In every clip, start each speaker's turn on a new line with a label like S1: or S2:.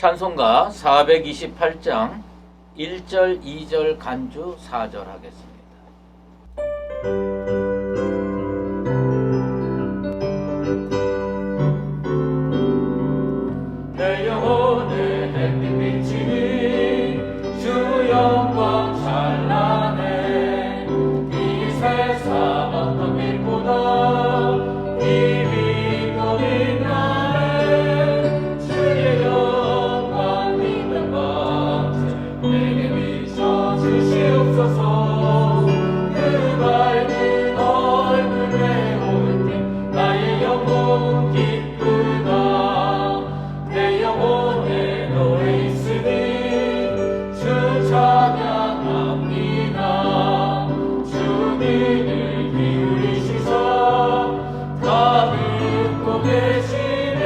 S1: 찬송가 428장 1절, 2절 간주 4절 하겠습니다. 내 영혼의 햇빛 비치니 주 영광 찬란해. 이 세상 어떤 빛보다 이미 더 빛나네. 주의 영광 빛난 밤새 내게 비춰 주시옵소서. 그 밝은 얼굴 배울 때 나의 영혼 기쁘다. 내 영혼에 노래 있으니 주 찬양합니다. 주님을 기울이시사 다 듣고 계시네.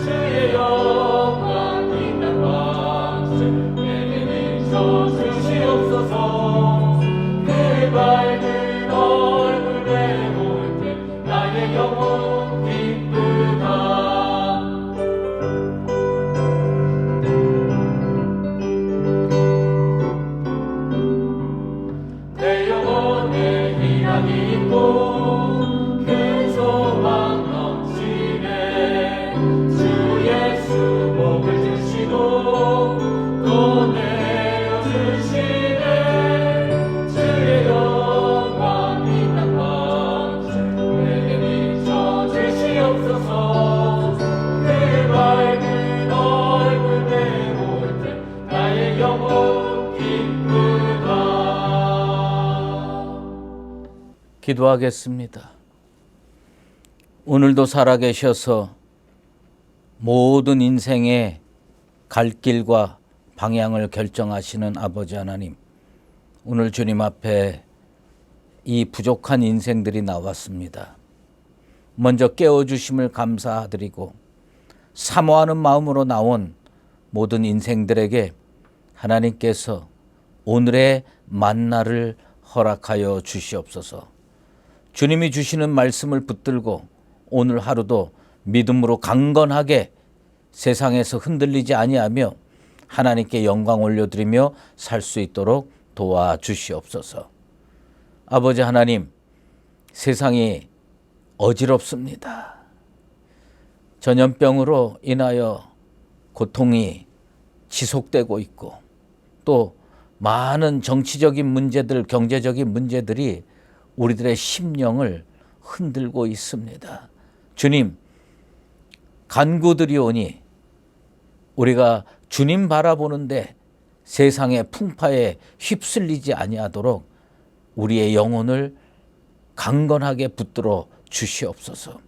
S1: 주의 영광 빛난 밤새 내게 비춰 주시옵소서. 그 밝은 얼굴 배울 때 나의 영혼 기쁘다. 내 영혼에 희락이 있고 큰 소망 넘치네. 주 예수 복을 주시고 또 내려주시네. 주의 영광 빛난 밤새 내게 비춰 주시옵소서. 그 밝은 얼굴 배울 때 나의 영혼 기쁘다. 기도하겠습니다. 오늘도 살아계셔서 모든 인생의 갈 길과 방향을 결정하시는 아버지 하나님, 오늘 주님 앞에 이 부족한 인생들이 나왔습니다. 먼저 깨워주심을 감사드리고 사모하는 마음으로 나온 모든 인생들에게 하나님께서 오늘의 만나를 허락하여 주시옵소서. 주님이 주시는 말씀을 붙들고 오늘 하루도 믿음으로 강건하게 세상에서 흔들리지 아니하며 하나님께 영광 올려드리며 살 수 있도록 도와주시옵소서. 아버지 하나님, 세상이 어지럽습니다. 전염병으로 인하여 고통이 지속되고 있고 또 많은 정치적인 문제들, 경제적인 문제들이 우리들의 심령을 흔들고 있습니다. 주님, 간구드리오니 우리가 주님 바라보는데 세상의 풍파에 휩쓸리지 아니하도록 우리의 영혼을 강건하게 붙들어 주시옵소서.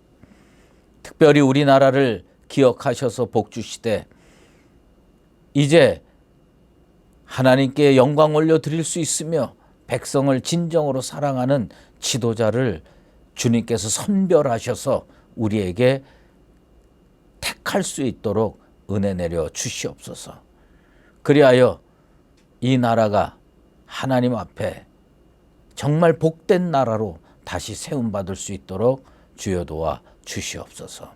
S1: 특별히 우리나라를 기억하셔서 복 주시되 이제 하나님께 영광 올려드릴 수 있으며 백성을 진정으로 사랑하는 지도자를 주님께서 선별하셔서 우리에게 택할 수 있도록 은혜 내려 주시옵소서. 그리하여 이 나라가 하나님 앞에 정말 복된 나라로 다시 세움받을 수 있도록 주여 도와 주시옵소서.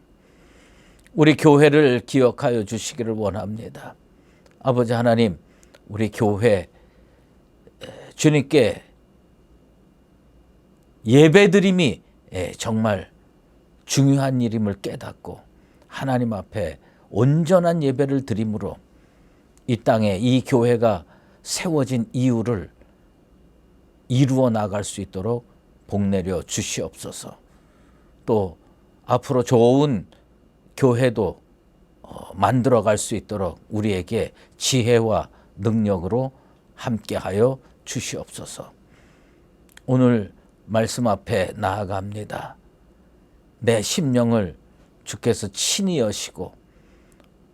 S1: 우리 교회를 기억하여 주시기를 원합니다. 아버지 하나님, 우리 교회 주님께 예배드림이 정말 중요한 일임을 깨닫고 하나님 앞에 온전한 예배를 드림으로 이 땅에 이 교회가 세워진 이유를 이루어 나갈 수 있도록 복 내려 주시옵소서. 또 앞으로 좋은 교회도 만들어갈 수 있도록 우리에게 지혜와 능력으로 함께하여 주시옵소서. 오늘 말씀 앞에 나아갑니다. 내 심령을 주께서 친히 여시고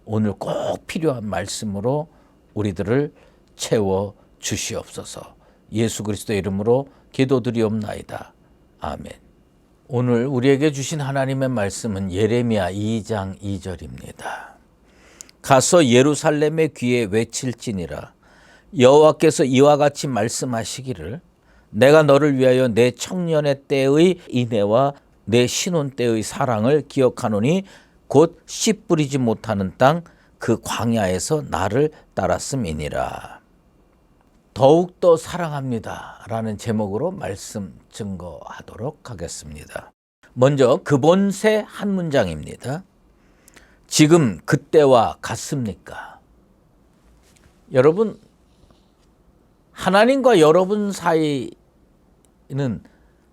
S1: 오늘 꼭 필요한 말씀으로 우리들을 채워 주시옵소서. 예수 그리스도의 이름으로 기도드리옵나이다. 아멘. 오늘 우리에게 주신 하나님의 말씀은 예레미야 2장 2절입니다. 가서 예루살렘의 귀에 외칠지니라. 여호와께서 이와 같이 말씀하시기를 내가 너를 위하여 내 청년의 때의 인애와 내 신혼 때의 사랑을 기억하노니 곧 씨 뿌리지 못하는 땅 그 광야에서 나를 따랐음이니라. 더욱더 사랑합니다 라는 제목으로 말씀 증거하도록 하겠습니다. 먼저 그본세 한 문장입니다. 지금 그때와 같습니까? 여러분, 하나님과 여러분 사이는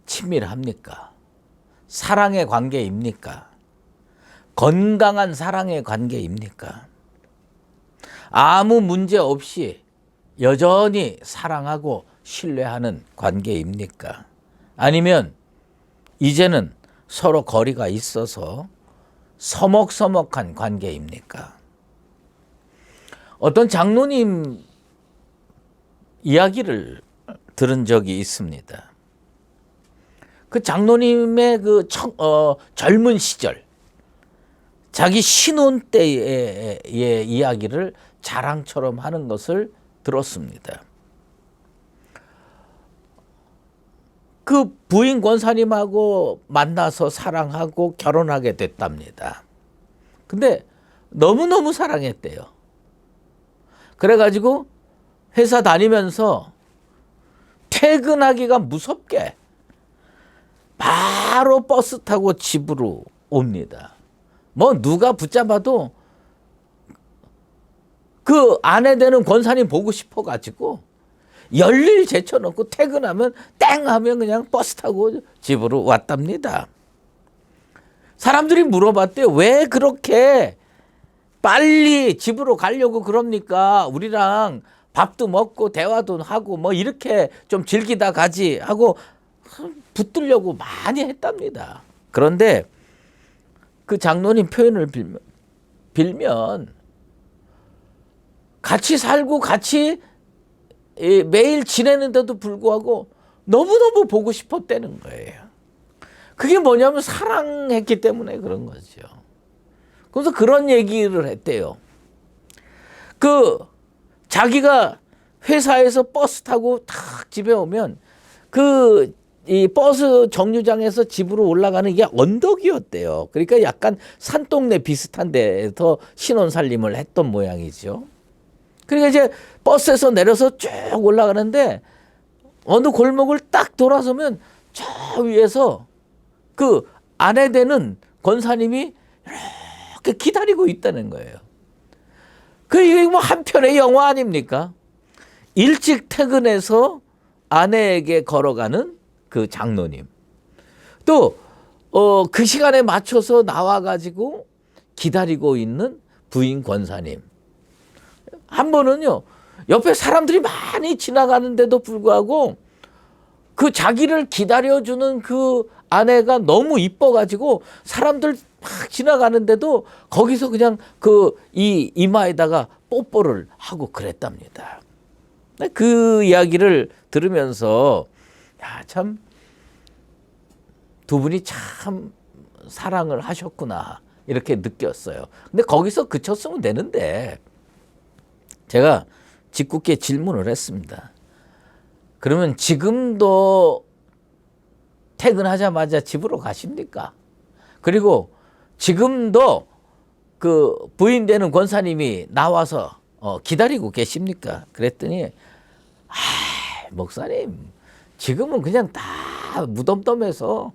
S1: 친밀합니까? 사랑의 관계입니까? 건강한 사랑의 관계입니까? 아무 문제 없이 여전히 사랑하고 신뢰하는 관계입니까? 아니면 이제는 서로 거리가 있어서 서먹서먹한 관계입니까? 어떤 장로님 이야기를 들은 적이 있습니다. 그 장로님의 젊은 시절, 자기 신혼 때의 이야기를 자랑처럼 하는 것을 들었습니다. 그 부인 권사님하고 만나서 사랑하고 결혼하게 됐답니다. 근데 너무너무 사랑했대요. 그래가지고 회사 다니면서 퇴근하기가 무섭게 바로 버스 타고 집으로 옵니다. 뭐 누가 붙잡아도 그 아내 되는 권사님 보고 싶어가지고 열일 제쳐놓고 퇴근하면 땡 하면 그냥 버스 타고 집으로 왔답니다. 사람들이 물어봤대요. 왜 그렇게 빨리 집으로 가려고 그럽니까? 우리랑 밥도 먹고 대화도 하고 뭐 이렇게 좀 즐기다 가지 하고 붙들려고 많이 했답니다. 그런데 그 장로님 표현을 빌면 같이 살고 같이 매일 지내는데도 불구하고 너무너무 보고 싶었다는 거예요. 그게 뭐냐면 사랑했기 때문에 그런 거죠. 그래서 그런 얘기를 했대요. 자기가 회사에서 버스 타고 탁 집에 오면 이 버스 정류장에서 집으로 올라가는 게 언덕이었대요. 그러니까 약간 산동네 비슷한 데에서 신혼살림을 했던 모양이죠. 그러니까 이제 버스에서 내려서 쭉 올라가는데 어느 골목을 딱 돌아서면 저 위에서 그 아내 되는 권사님이 이렇게 기다리고 있다는 거예요. 이게 뭐 한편의 영화 아닙니까? 일찍 퇴근해서 아내에게 걸어가는 그 장로님. 또 그 시간에 맞춰서 나와가지고 기다리고 있는 부인 권사님. 한 번은요, 옆에 사람들이 많이 지나가는데도 불구하고 그 자기를 기다려주는 그 아내가 너무 이뻐가지고 사람들 막 지나가는데도 거기서 그냥 이 이마에다가 뽀뽀를 하고 그랬답니다. 그 이야기를 들으면서 야, 참 두 분이 참 사랑을 하셨구나 이렇게 느꼈어요. 근데 거기서 그쳤으면 되는데 제가 짓궂게 질문을 했습니다. 그러면 지금도 퇴근하자마자 집으로 가십니까? 그리고 지금도 그 부인 되는 권사님이 나와서 기다리고 계십니까? 그랬더니 목사님 지금은 그냥 다 무덤덤해서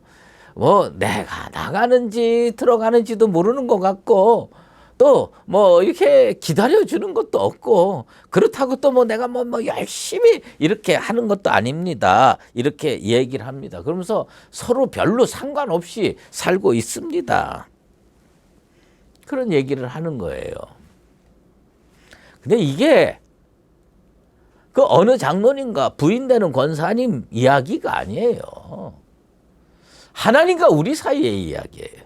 S1: 뭐 내가 나가는지 들어가는지도 모르는 것 같고 또 뭐 이렇게 기다려주는 것도 없고 그렇다고 또 뭐 내가 뭐 열심히 이렇게 하는 것도 아닙니다. 이렇게 얘기를 합니다. 그러면서 서로 별로 상관없이 살고 있습니다. 그런 얘기를 하는 거예요. 근데 이게 그 어느 장로님과 부인 되는 권사님 이야기가 아니에요. 하나님과 우리 사이의 이야기예요.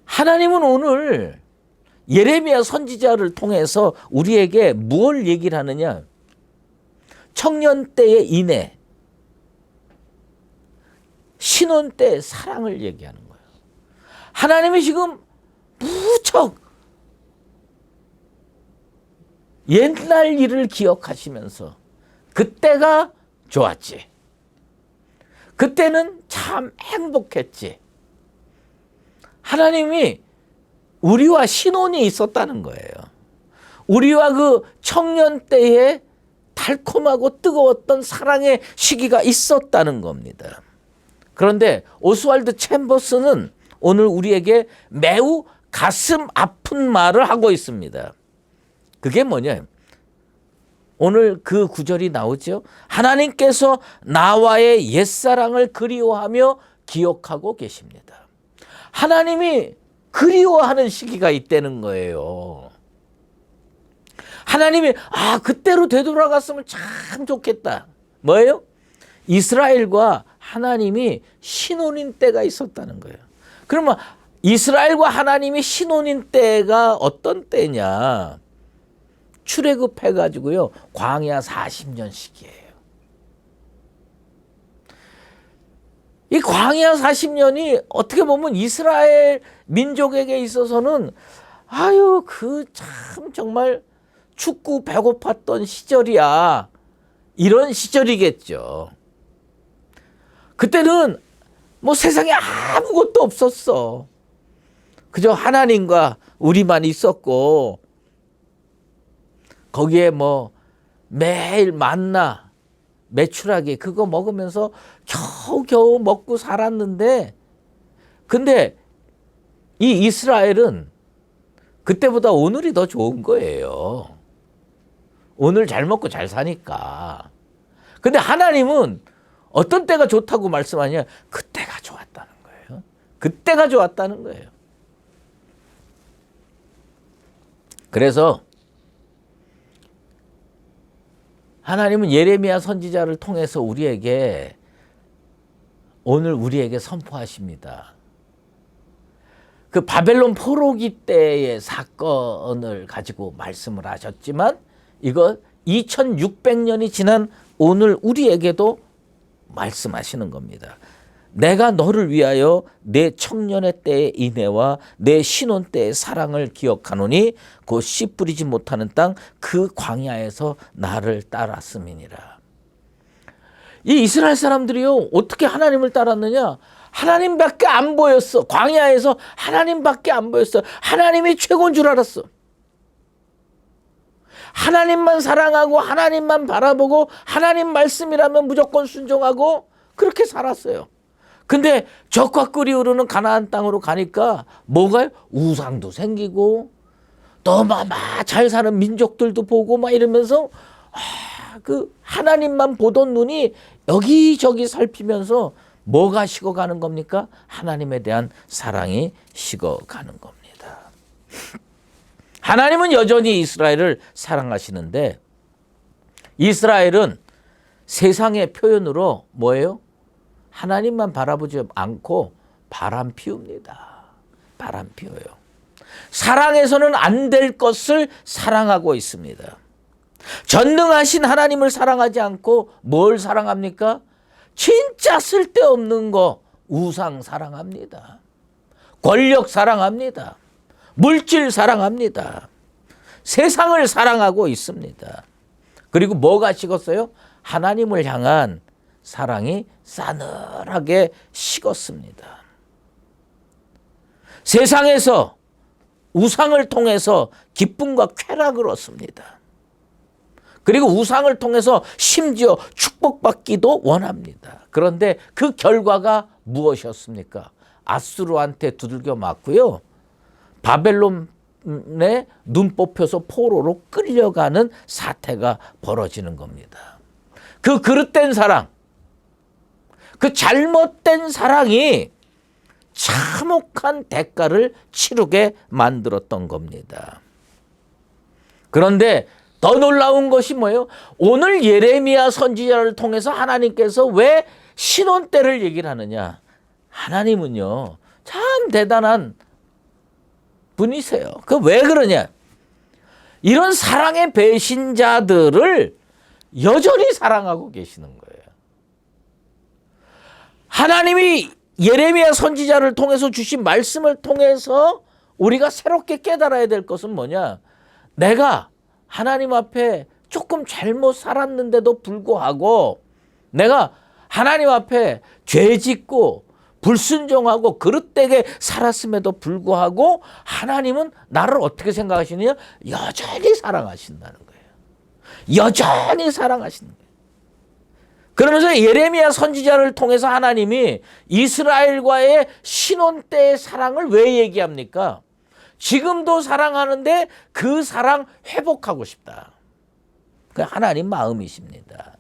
S1: 하나님은 오늘 예레미야 선지자를 통해서 우리에게 무엇을 얘기를 하느냐? 청년 때의 인애, 신혼 때의 사랑을 얘기하는 거예요. 하나님이 지금 무척 옛날 일을 기억하시면서 그때가 좋았지. 그때는 참 행복했지. 하나님이 우리와 신혼이 있었다는 거예요. 우리와 그 청년 때에 달콤하고 뜨거웠던 사랑의 시기가 있었다는 겁니다. 그런데 오스왈드 챔버스는 오늘 우리에게 매우 가슴 아픈 말을 하고 있습니다. 그게 뭐냐? 오늘 그 구절이 나오죠. 하나님께서 나와의 옛사랑을 그리워하며 기억하고 계십니다. 하나님이 그리워하는 시기가 있다는 거예요. 하나님이 그때로 되돌아갔으면 참 좋겠다. 뭐예요? 이스라엘과 하나님이 신혼인 때가 있었다는 거예요. 그러면 이스라엘과 하나님이 신혼인 때가 어떤 때냐? 출애굽해가지고요, 광야 40년 시기예요. 이 광야 40년이 어떻게 보면 이스라엘 민족에게 있어서는 참 정말 춥고 배고팠던 시절이야. 이런 시절이겠죠. 그때는 뭐 세상에 아무것도 없었어. 그저 하나님과 우리만 있었고, 거기에 뭐 매일 만나 메추라기 그거 먹으면서 겨우겨우 먹고 살았는데, 근데 이 이스라엘은 그때보다 오늘이 더 좋은 거예요. 오늘 잘 먹고 잘 사니까. 근데 하나님은 어떤 때가 좋다고 말씀하냐? 그때가 좋았다는 거예요. 그때가 좋았다는 거예요. 그래서 하나님은 예레미야 선지자를 통해서 오늘 우리에게 선포하십니다. 그 바벨론 포로기 때의 사건을 가지고 말씀을 하셨지만, 이거 2600년이 지난 오늘 우리에게도 말씀하시는 겁니다. 내가 너를 위하여 내 청년의 때의 인애와 내 신혼 때의 사랑을 기억하노니 곧 씨 뿌리지 못하는 땅 그 광야에서 나를 따랐음이니라. 이 이스라엘 사람들이요, 어떻게 하나님을 따랐느냐? 하나님밖에 안 보였어. 광야에서 하나님밖에 안 보였어. 하나님이 최고인 줄 알았어. 하나님만 사랑하고 하나님만 바라보고 하나님 말씀이라면 무조건 순종하고 그렇게 살았어요. 근데 적과 꿀이 흐르는 가나안 땅으로 가니까 뭐가요? 우상도 생기고 또 잘 사는 민족들도 보고 막 이러면서 그 하나님만 보던 눈이 여기저기 살피면서 뭐가 식어가는 겁니까? 하나님에 대한 사랑이 식어가는 겁니다. 하나님은 여전히 이스라엘을 사랑하시는데, 이스라엘은 세상의 표현으로 뭐예요? 하나님만 바라보지 않고 바람 피웁니다. 바람 피워요. 사랑해서는 안 될 것을 사랑하고 있습니다. 전능하신 하나님을 사랑하지 않고 뭘 사랑합니까? 진짜 쓸데없는 거, 우상 사랑합니다. 권력 사랑합니다. 물질 사랑합니다. 세상을 사랑하고 있습니다. 그리고 뭐가 식었어요? 하나님을 향한 사랑이 싸늘하게 식었습니다. 세상에서 우상을 통해서 기쁨과 쾌락을 얻습니다. 그리고 우상을 통해서 심지어 축복받기도 원합니다. 그런데 그 결과가 무엇이었습니까? 아수르한테 두들겨 맞고요, 바벨론에 눈 뽑혀서 포로로 끌려가는 사태가 벌어지는 겁니다. 그 그릇된 사랑, 그 잘못된 사랑이 참혹한 대가를 치르게 만들었던 겁니다. 그런데 더 놀라운 것이 뭐예요? 오늘 예레미야 선지자를 통해서 하나님께서 왜 신혼 때를 얘기를 하느냐? 하나님은요, 참 대단한 분이세요. 그 왜 그러냐? 이런 사랑의 배신자들을 여전히 사랑하고 계시는 거예요. 하나님이 예레미야 선지자를 통해서 주신 말씀을 통해서 우리가 새롭게 깨달아야 될 것은 뭐냐? 내가 하나님 앞에 조금 잘못 살았는데도 불구하고, 내가 하나님 앞에 죄 짓고 불순종하고 그릇되게 살았음에도 불구하고 하나님은 나를 어떻게 생각하시느냐? 여전히 사랑하신다는 거예요. 여전히 사랑하신다. 그러면서 예레미야 선지자를 통해서 하나님이 이스라엘과의 신혼 때의 사랑을 왜 얘기합니까? 지금도 사랑하는데 그 사랑 회복하고 싶다. 그 하나님 마음이십니다.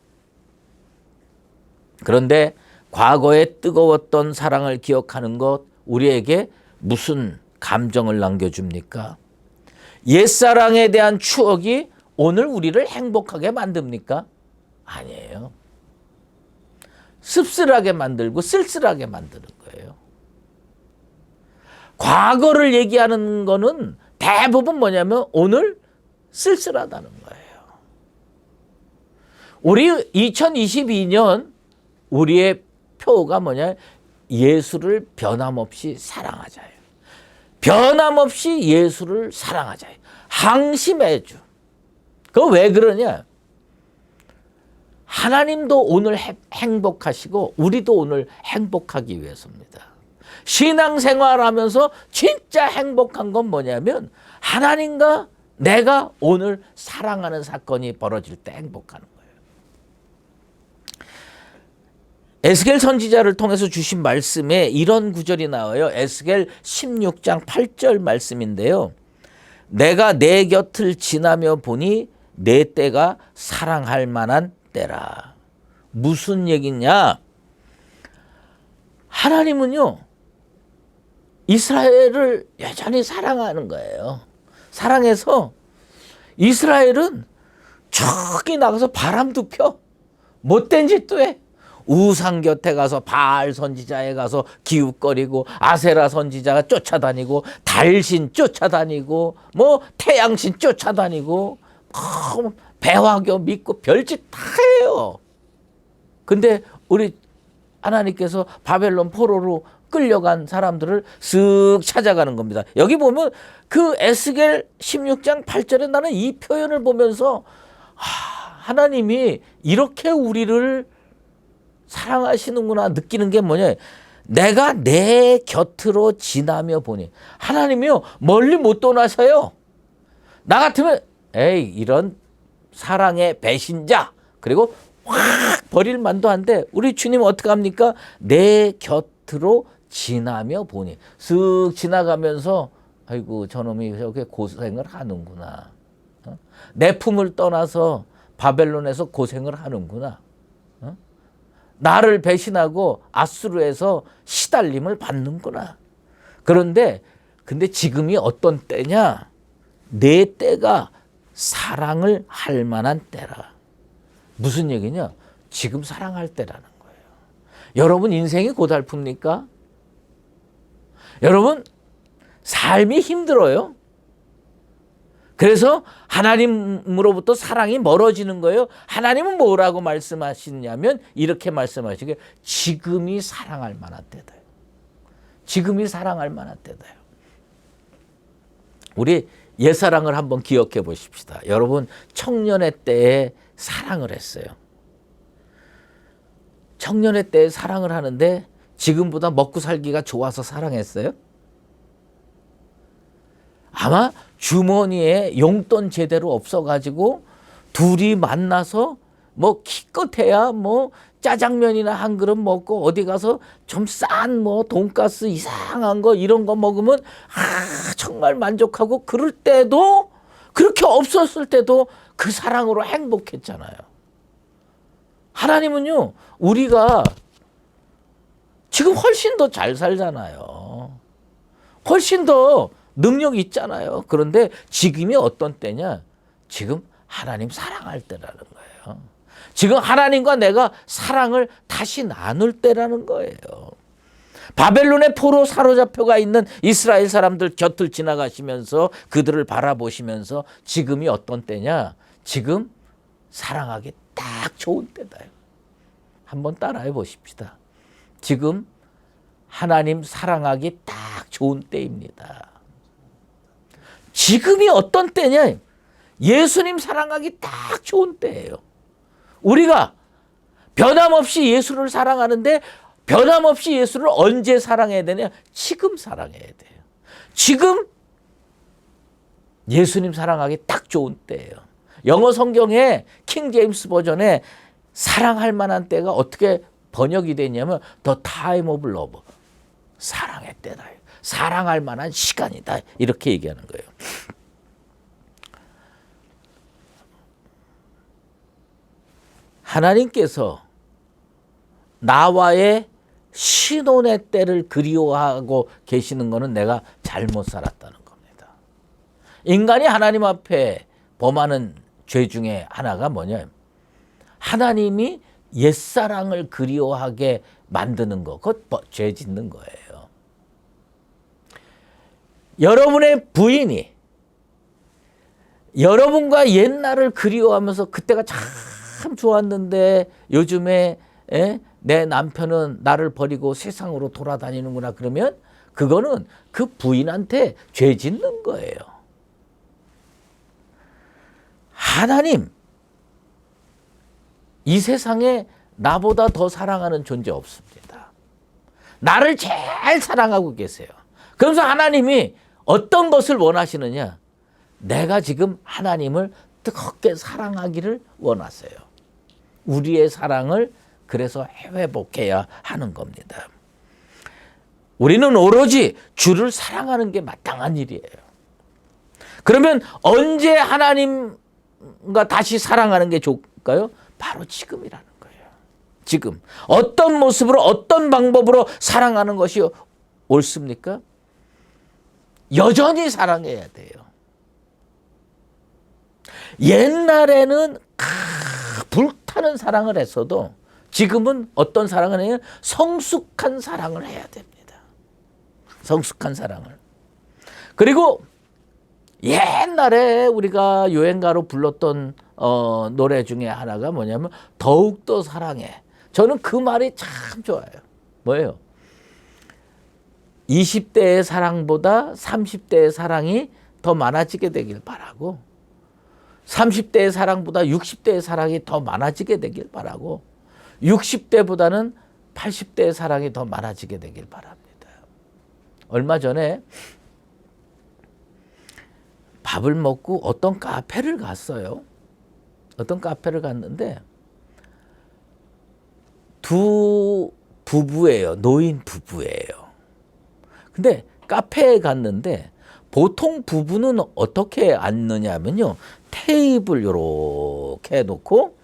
S1: 그런데 과거에 뜨거웠던 사랑을 기억하는 것 우리에게 무슨 감정을 남겨줍니까? 옛사랑에 대한 추억이 오늘 우리를 행복하게 만듭니까? 아니에요. 씁쓸하게 만들고 쓸쓸하게 만드는 거예요. 과거를 얘기하는 거는 대부분 뭐냐면 오늘 쓸쓸하다는 거예요. 우리 2022년 우리의 표가 뭐냐? 예수를 변함없이 사랑하자예요. 변함없이 예수를 사랑하자예요. 항심해줘. 그거 왜 그러냐? 하나님도 오늘 행복하시고 우리도 오늘 행복하기 위해서입니다. 신앙생활하면서 진짜 행복한 건 뭐냐면 하나님과 내가 오늘 사랑하는 사건이 벌어질 때 행복한 거예요. 에스겔 선지자를 통해서 주신 말씀에 이런 구절이 나와요. 에스겔 16장 8절 말씀인데요. 내가 내 곁을 지나며 보니 내 때가 사랑할 만한 때라. 무슨 얘기냐? 하나님은요, 이스라엘을 여전히 사랑하는 거예요. 사랑해서 이스라엘은 저기 나가서 바람도 펴. 못된 짓도 해. 우상 곁에 가서 바알 선지자에 가서 기웃거리고 아세라 선지자가 쫓아다니고 달신 쫓아다니고 뭐 태양신 쫓아다니고 배화교 믿고 별짓 다 해요. 근데 우리 하나님께서 바벨론 포로로 끌려간 사람들을 쓱 찾아가는 겁니다. 여기 보면 그 에스겔 16장 8절에 나는 이 표현을 보면서 하나님이 이렇게 우리를 사랑하시는구나 느끼는 게 뭐냐? 내가 내 곁으로 지나며 보니 하나님이요 멀리 못 떠나서요. 나 같으면 에이 이런 사랑의 배신자 그리고 확 버릴 만도 한데 우리 주님은 어떻게 합니까? 내 곁으로 지나며 보니 쓱 지나가면서 아이고 저놈이 저렇게 고생을 하는구나. 내 품을 떠나서 바벨론에서 고생을 하는구나. 나를 배신하고 아수르에서 시달림을 받는구나. 근데 지금이 어떤 때냐? 내 때가 사랑을 할 만한 때라. 무슨 얘기냐? 지금 사랑할 때라는 거예요. 여러분 인생이 고달픕니까? 여러분 삶이 힘들어요. 그래서 하나님으로부터 사랑이 멀어지는 거예요. 하나님은 뭐라고 말씀하시냐면 이렇게 말씀하시게 지금이 사랑할 만한 때다. 지금이 사랑할 만한 때다. 우리 옛사랑을 한번 기억해 보십시다. 여러분 청년의 때에 사랑을 했어요. 청년의 때에 사랑을 하는데 지금보다 먹고 살기가 좋아서 사랑했어요? 아마 주머니에 용돈 제대로 없어가지고 둘이 만나서 뭐 기껏해야 뭐 짜장면이나 한 그릇 먹고 어디 가서 좀 싼 뭐 돈가스 이상한 거 이런 거 먹으면 정말 만족하고 그럴 때도 그렇게 없었을 때도 그 사랑으로 행복했잖아요. 하나님은요 우리가 지금 훨씬 더 잘 살잖아요. 훨씬 더 능력이 있잖아요. 그런데 지금이 어떤 때냐? 지금 하나님 사랑할 때라는 거예요. 지금 하나님과 내가 사랑을 다시 나눌 때라는 거예요. 바벨론의 포로 사로잡혀가 있는 이스라엘 사람들 곁을 지나가시면서 그들을 바라보시면서 지금이 어떤 때냐? 지금 사랑하기 딱 좋은 때다. 한번 따라해 보십시다. 지금 하나님 사랑하기 딱 좋은 때입니다. 지금이 어떤 때냐? 예수님 사랑하기 딱 좋은 때예요. 우리가 변함없이 예수를 사랑하는데 변함없이 예수를 언제 사랑해야 되냐? 지금 사랑해야 돼요. 지금 예수님 사랑하기 딱 좋은 때예요. 영어 성경에 킹 제임스 버전에 사랑할 만한 때가 어떻게 번역이 되냐면 The time of love. 사랑의 때다. 사랑할 만한 시간이다. 이렇게 얘기하는 거예요. 하나님께서 나와의 신혼의 때를 그리워하고 계시는 것은 내가 잘못 살았다는 겁니다. 인간이 하나님 앞에 범하는 죄 중에 하나가 뭐냐? 하나님이 옛사랑을 그리워하게 만드는 거, 그것 죄 짓는 거예요. 여러분의 부인이 여러분과 옛날을 그리워하면서 그때가 참 좋았는데 요즘에 내 남편은 나를 버리고 세상으로 돌아다니는구나 그러면 그거는 그 부인한테 죄 짓는 거예요. 하나님, 이 세상에 나보다 더 사랑하는 존재 없습니다. 나를 제일 사랑하고 계세요. 그러면서 하나님이 어떤 것을 원하시느냐? 내가 지금 하나님을 뜨겁게 사랑하기를 원하세요. 우리의 사랑을 그래서 회복해야 하는 겁니다. 우리는 오로지 주를 사랑하는 게 마땅한 일이에요. 그러면 언제 하나님과 다시 사랑하는 게 좋을까요? 바로 지금이라는 거예요. 지금 어떤 모습으로 어떤 방법으로 사랑하는 것이 옳습니까? 여전히 사랑해야 돼요. 옛날에는 불타는 사랑을 했어도 지금은 어떤 사랑을 해요? 성숙한 사랑을 해야 됩니다. 성숙한 사랑을. 그리고 옛날에 우리가 유행가로 불렀던 노래 중에 하나가 뭐냐면 더욱더 사랑해. 저는 그 말이 참 좋아요. 뭐예요? 20대의 사랑보다 30대의 사랑이 더 많아지게 되길 바라고 30대의 사랑보다 60대의 사랑이 더 많아지게 되길 바라고 60대보다는 80대의 사랑이 더 많아지게 되길 바랍니다. 얼마 전에 밥을 먹고 어떤 카페를 갔어요. 어떤 카페를 갔는데 두 부부예요. 노인 부부예요. 근데 카페에 갔는데 보통 부부는 어떻게 앉느냐면요. 테이블 이렇게 해놓고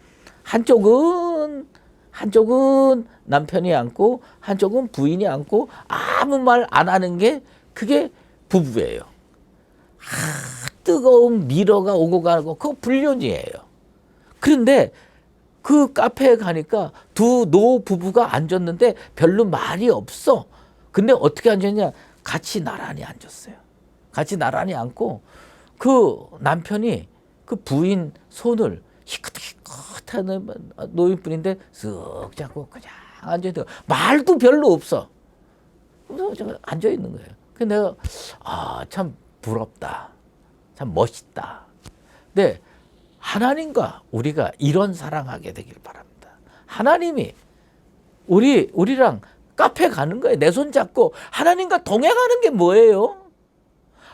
S1: 한쪽은 남편이 앉고 한쪽은 부인이 앉고 아무 말 안 하는 게 그게 부부예요. 뜨거운 미러가 오고 가고 그거 불륜이에요. 그런데 그 카페에 가니까 두 노부부가 앉았는데 별로 말이 없어. 근데 어떻게 앉았냐? 같이 나란히 앉았어요. 같이 나란히 앉고 그 남편이 그 부인 손을 희끗희끗하는 노인분인데 쓱 잡고 그냥 앉아있는 거예요. 말도 별로 없어. 앉아있는 거예요. 그래서 내가 참 부럽다. 참 멋있다. 근데 하나님과 우리가 이런 사랑하게 되길 바랍니다. 하나님이 우리랑 카페 가는 거예요. 내 손 잡고 하나님과 동행하는 게 뭐예요?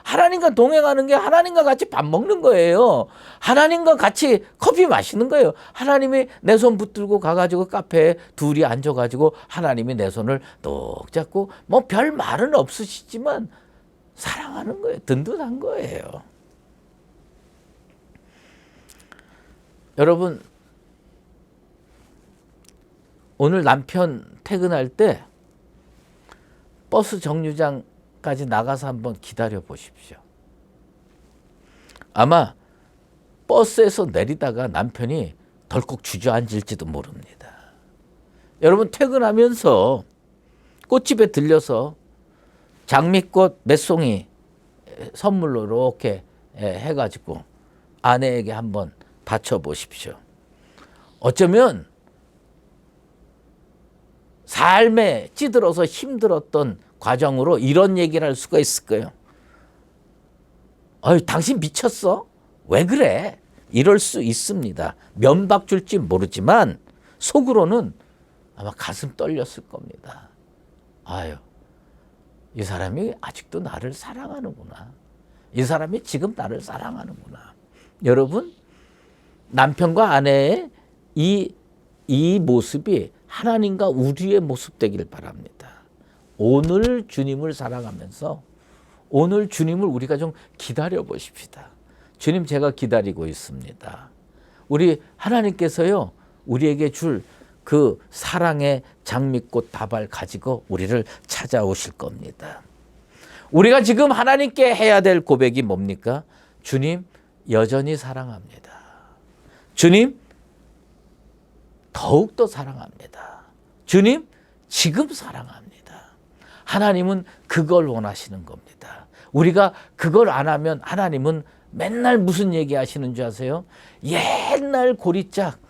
S1: 하나님과 동행하는 게 하나님과 같이 밥 먹는 거예요. 하나님과 같이 커피 마시는 거예요. 하나님이 내 손 붙들고 가가지고 카페에 둘이 앉아가지고 하나님이 내 손을 똑 잡고 뭐 별 말은 없으시지만 사랑하는 거예요. 든든한 거예요. 여러분, 오늘 남편 퇴근할 때 버스 정류장까지 나가서 한번 기다려 보십시오. 아마 버스에서 내리다가 남편이 덜컥 주저앉을지도 모릅니다. 여러분, 퇴근하면서 꽃집에 들려서 장미꽃 몇 송이 선물로 이렇게 해가지고 아내에게 한번 바쳐보십시오. 어쩌면 삶에 찌들어서 힘들었던 과정으로 이런 얘기를 할 수가 있을 거예요. 당신 미쳤어? 왜 그래? 이럴 수 있습니다. 면박 줄지 모르지만 속으로는 아마 가슴 떨렸을 겁니다. 아유, 이 사람이 아직도 나를 사랑하는구나. 이 사람이 지금 나를 사랑하는구나. 여러분, 남편과 아내의 이 모습이 하나님과 우리의 모습 되길 바랍니다. 오늘 주님을 사랑하면서 오늘 주님을 우리가 좀 기다려 보십시다. 주님, 제가 기다리고 있습니다. 우리 하나님께서요, 우리에게 줄 그 사랑의 장미꽃 다발 가지고 우리를 찾아오실 겁니다. 우리가 지금 하나님께 해야 될 고백이 뭡니까? 주님, 여전히 사랑합니다. 주님, 더욱더 사랑합니다. 주님, 지금 사랑합니다. 하나님은 그걸 원하시는 겁니다. 우리가 그걸 안 하면 하나님은 맨날 무슨 얘기 하시는 줄 아세요? 옛날 고리짝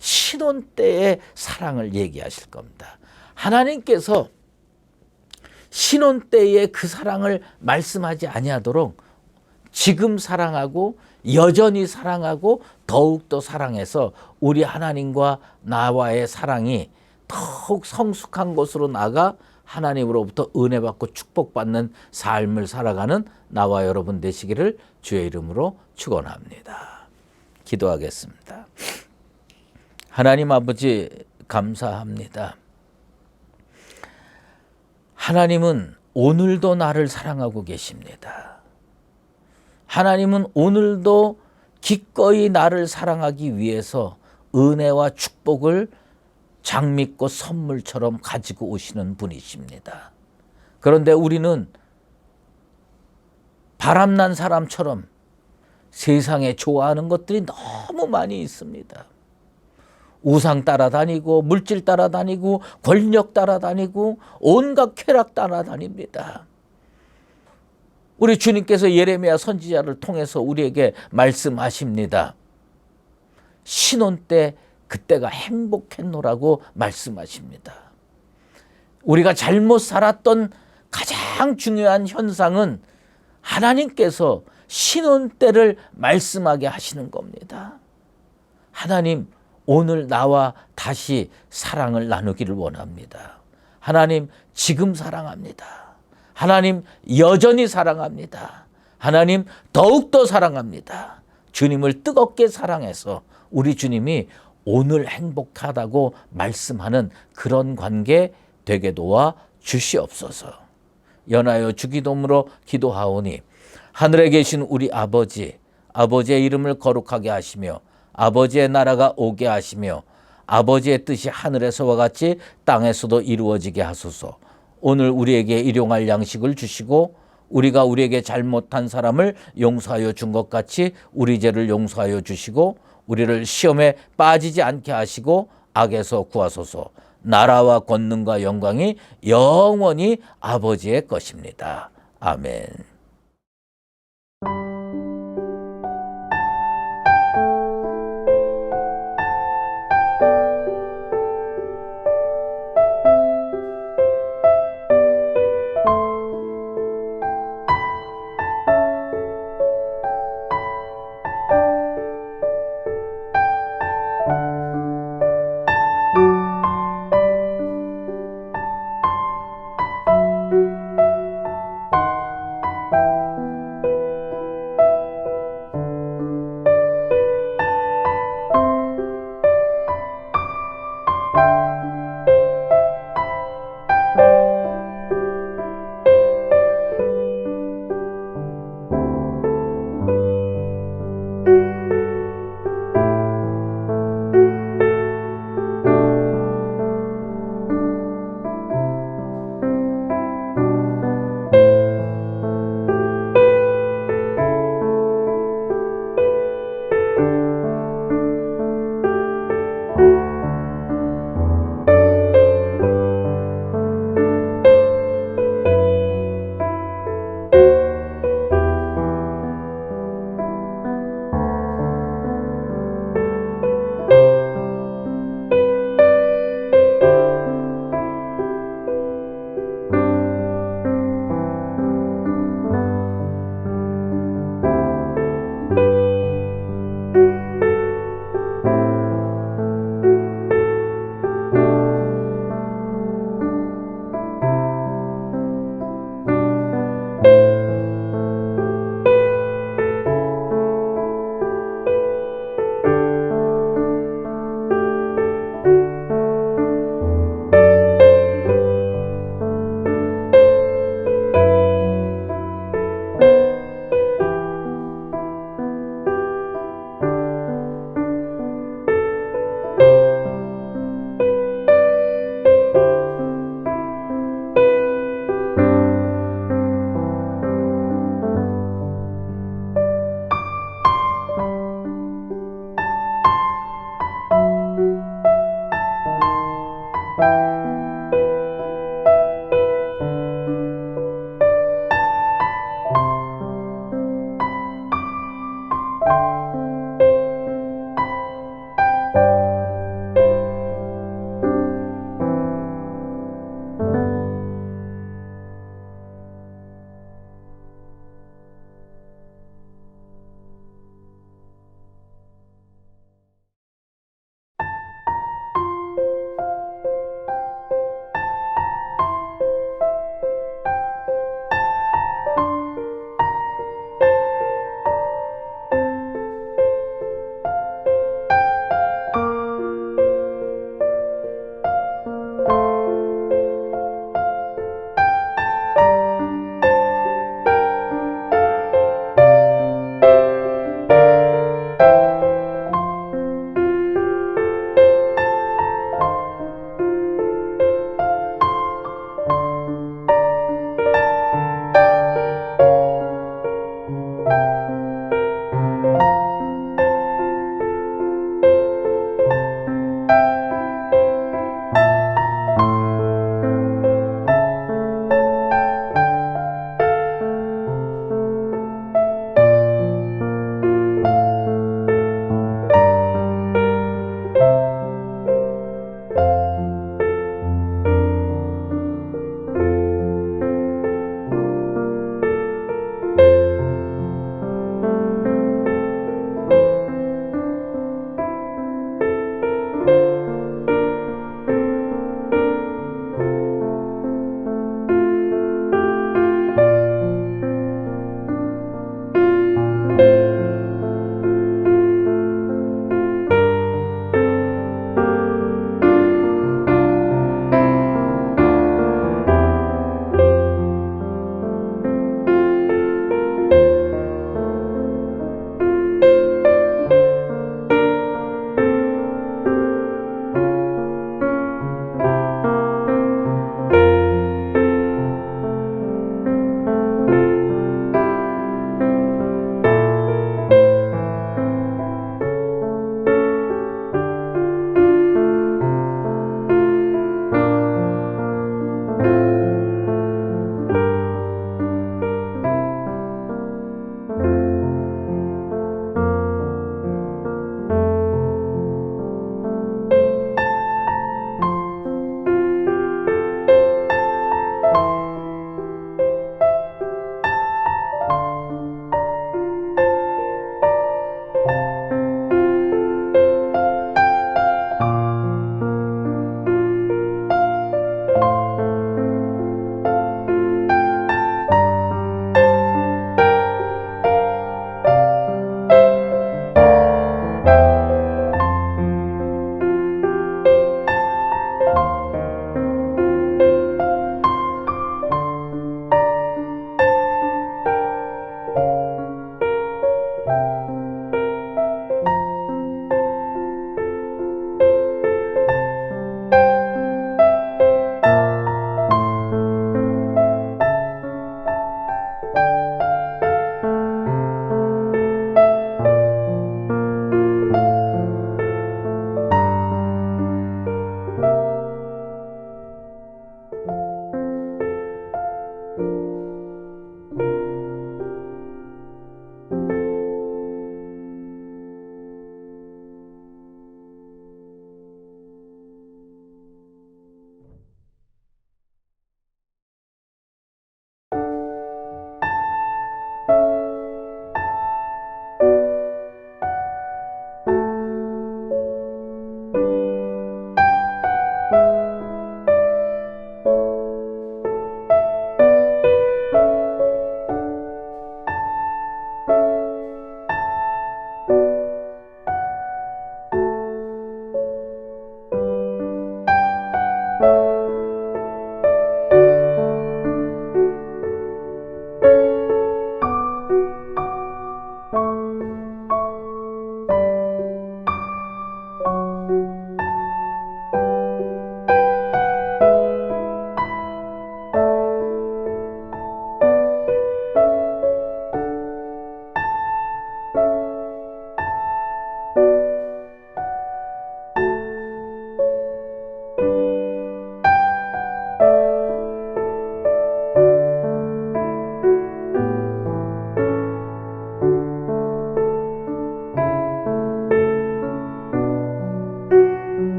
S1: 신혼 때의 사랑을 얘기하실 겁니다. 하나님께서 신혼 때의 그 사랑을 말씀하지 아니하도록 지금 사랑하고 여전히 사랑하고 더욱더 사랑해서 우리 하나님과 나와의 사랑이 더욱 성숙한 곳으로 나가 하나님으로부터 은혜 받고 축복받는 삶을 살아가는 나와 여러분 되시기를 주의 이름으로 축원합니다. 기도하겠습니다. 하나님 아버지, 감사합니다. 하나님은 오늘도 나를 사랑하고 계십니다. 하나님은 오늘도 기꺼이 나를 사랑하기 위해서 은혜와 축복을 장미꽃 선물처럼 가지고 오시는 분이십니다. 그런데 우리는 바람난 사람처럼 세상에 좋아하는 것들이 너무 많이 있습니다. 우상 따라다니고 물질 따라다니고 권력 따라다니고 온갖 쾌락 따라다닙니다. 우리 주님께서 예레미야 선지자를 통해서 우리에게 말씀하십니다. 신혼 때 그때가 행복했노라고 말씀하십니다. 우리가 잘못 살았던 가장 중요한 현상은 하나님께서 신혼 때를 말씀하게 하시는 겁니다. 하나님, 오늘 나와 다시 사랑을 나누기를 원합니다. 하나님, 지금 사랑합니다. 하나님, 여전히 사랑합니다. 하나님, 더욱더 사랑합니다. 주님을 뜨겁게 사랑해서 우리 주님이 오늘 행복하다고 말씀하는 그런 관계 되게 도와 주시옵소서. 연하여 주기도문으로 기도하오니 하늘에 계신 우리 아버지, 아버지의 이름을 거룩하게 하시며 아버지의 나라가 오게 하시며 아버지의 뜻이 하늘에서와 같이 땅에서도 이루어지게 하소서. 오늘 우리에게 일용할 양식을 주시고 우리가 우리에게 잘못한 사람을 용서하여 준 것 같이 우리 죄를 용서하여 주시고 우리를 시험에 빠지지 않게 하시고 악에서 구하소서. 나라와 권능과 영광이 영원히 아버지의 것입니다. 아멘.